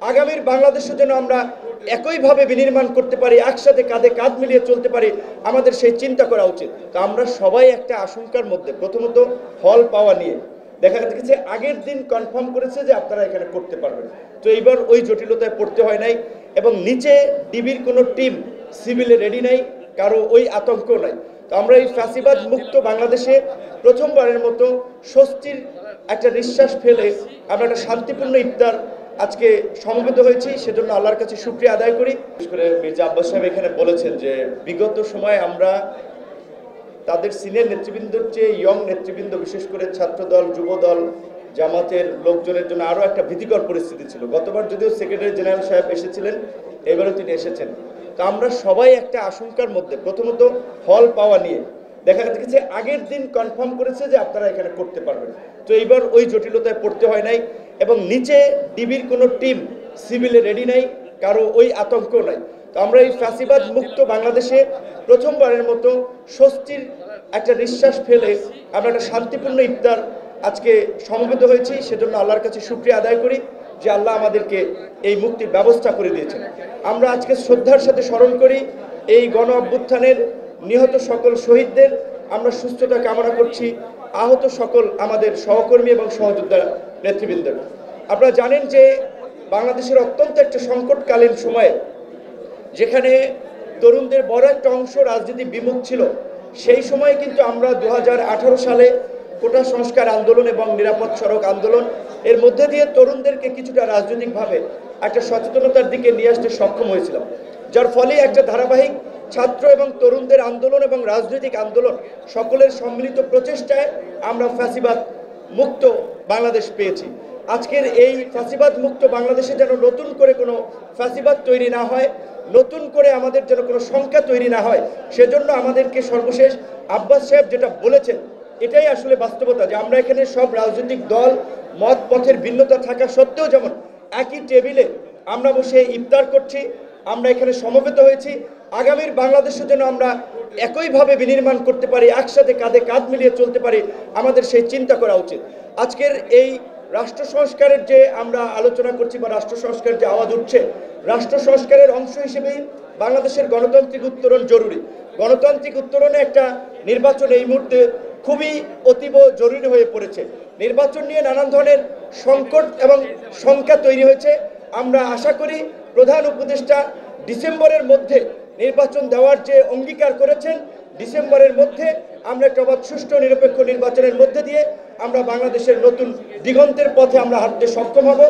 আগামীর বাংলাদেশের জন্য আমরা একইভাবে বিনির্মাণ করতে পারি, একসাথে কাঁধে কাঁধ মিলিয়ে চলতে পারি, আমাদের সেই চিন্তা করা উচিত। তো আমরা সবাই একটা আশঙ্কার মধ্যে, প্রথমত হল পাওয়া নিয়ে দেখা গেছে আগের দিন কনফার্ম করেছে যে আপনারা এখানে করতে পারবেন। তো এইবার ওই জটিলতায় পড়তে হয় নাই, এবং নিচে ডিবির কোনো টিম সিভিলে রেডি নাই, কারো ওই আতঙ্ক নাই। তো আমরা এই ফ্যাসিবাদ মুক্ত বাংলাদেশে প্রথমবারের মতো স্বস্তির একটা নিঃশ্বাস ফেলে আমরা একটা শান্তিপূর্ণ ইফতার আজকে সমবেত হয়েছি, সেজন্য আল্লাহর কাছে শুকরিয়া আদায় করি। বিশেষ করে মির্জা আব্বাস সাহেব এখানে বলেছেন যে বিগত সময়ে আমরা তাদের সিনিয়র নেতৃবৃন্দের চেয়ে ইয়ং নেতৃবৃন্দ, বিশেষ করে ছাত্রদল, যুবদল, জামাতের লোকজনের জন্য আরও একটা ভীতিকর পরিস্থিতি ছিল। গতবার যদিও সেক্রেটারি জেনারেল সাহেব এসেছিলেন, এবারও তিনি এসেছেন। তো আমরা সবাই একটা আশঙ্কার মধ্যে, প্রথমত হল পাওয়া নিয়ে দেখা গেছে আগের দিন কনফার্ম করেছে যে আপনারা এখানে করতে পারবেন। তো এইবার ওই জটিলতায় পড়তে হয় নাই, এবং নিচে ডিবির কোনো টিম সিভিলে রেডি নাই, কারো ওই আতঙ্ক নাই। তো আমরা এই ফ্যাসিবাদ মুক্ত বাংলাদেশে প্রথমবারের মতো স্বস্তির একটা নিঃশ্বাস ফেলে আমরা একটা শান্তিপূর্ণ ইফতার আজকে সমবেত হয়েছি, সেজন্য আল্লাহর কাছে শুকরিয়া আদায় করি যে আল্লাহ আমাদেরকে এই মুক্তির ব্যবস্থা করে দিয়েছেন। আমরা আজকে শ্রদ্ধার সাথে স্মরণ করি এই গণ অভ্যুত্থানের নিহত সকল শহীদদের, আমরা সুস্থতা কামনা করছি আহত সকল আমাদের সহকর্মী এবং সহযোদ্ধা নেতৃবৃন্দের। আপনারা জানেন যে বাংলাদেশের অত্যন্ত একটা সংকটকালীন সময়ে, যেখানে তরুণদের বড় একটা অংশ রাজনীতি বিমুখ ছিল, সেই সময়ে কিন্তু আমরা 2018 সালে কোটা সংস্কার আন্দোলন এবং নিরাপদ সড়ক আন্দোলন এর মধ্যে দিয়ে তরুণদেরকে কিছুটা রাজনৈতিকভাবে একটা সচেতনতার দিকে নিয়ে আসতে সক্ষম হয়েছিলাম, যার ফলে একটা ধারাবাহিক ছাত্র এবং তরুণদের আন্দোলন এবং রাজনৈতিক আন্দোলন সকলের সম্মিলিত প্রচেষ্টায় আমরা ফ্যাসিবাদ মুক্ত বাংলাদেশ পেয়েছি। আজকের এই ফ্যাসিবাদ মুক্ত বাংলাদেশে যেন নতুন করে কোনো ফ্যাসিবাদ তৈরি না হয়, নতুন করে আমাদের যেন কোনো সংখ্যা তৈরি না হয়, সেজন্য আমাদেরকে সর্বশেষ আব্বাস সাহেব যেটা বলেছেন এটাই আসলে বাস্তবতা, যে আমরা এখানে সব রাজনৈতিক দল মত পথের ভিন্নতা থাকা সত্ত্বেও যেমন একই টেবিলে আমরা বসে ইফতার করছি, আমরা এখানে সমবেত হয়েছি। আগামীর বাংলাদেশের জন্য আমরা একইভাবে বিনির্মাণ করতে পারি, একসাথে কাঁধে কাঁধ মিলিয়ে চলতে পারি, আমাদের সেই চিন্তা করা উচিত। আজকের এই রাষ্ট্র সংস্কারের যে আমরা আলোচনা করছি বা রাষ্ট্র সংস্কারের যে আওয়াজ উঠছে, রাষ্ট্র সংস্কারের অংশ হিসেবেই বাংলাদেশের গণতান্ত্রিক উত্তরণ জরুরি। গণতান্ত্রিক উত্তরণে একটা নির্বাচন এই মুহূর্তে খুবই অতীব জরুরি হয়ে পড়েছে। নির্বাচন নিয়ে নানান ধরনের সংকট এবং শঙ্কা তৈরি হয়েছে। আমরা আশা করি প্রধান উপদেষ্টা ডিসেম্বরের মধ্যে নির্বাচন দেওয়ার যে অঙ্গীকার করেছেন, ডিসেম্বরের মধ্যে আমরা একটা অবাধ, সুষ্ঠু, নিরপেক্ষ নির্বাচনের মধ্যে দিয়ে আমরা বাংলাদেশের নতুন দিগন্তের পথে আমরা হাঁটতে সক্ষম হব।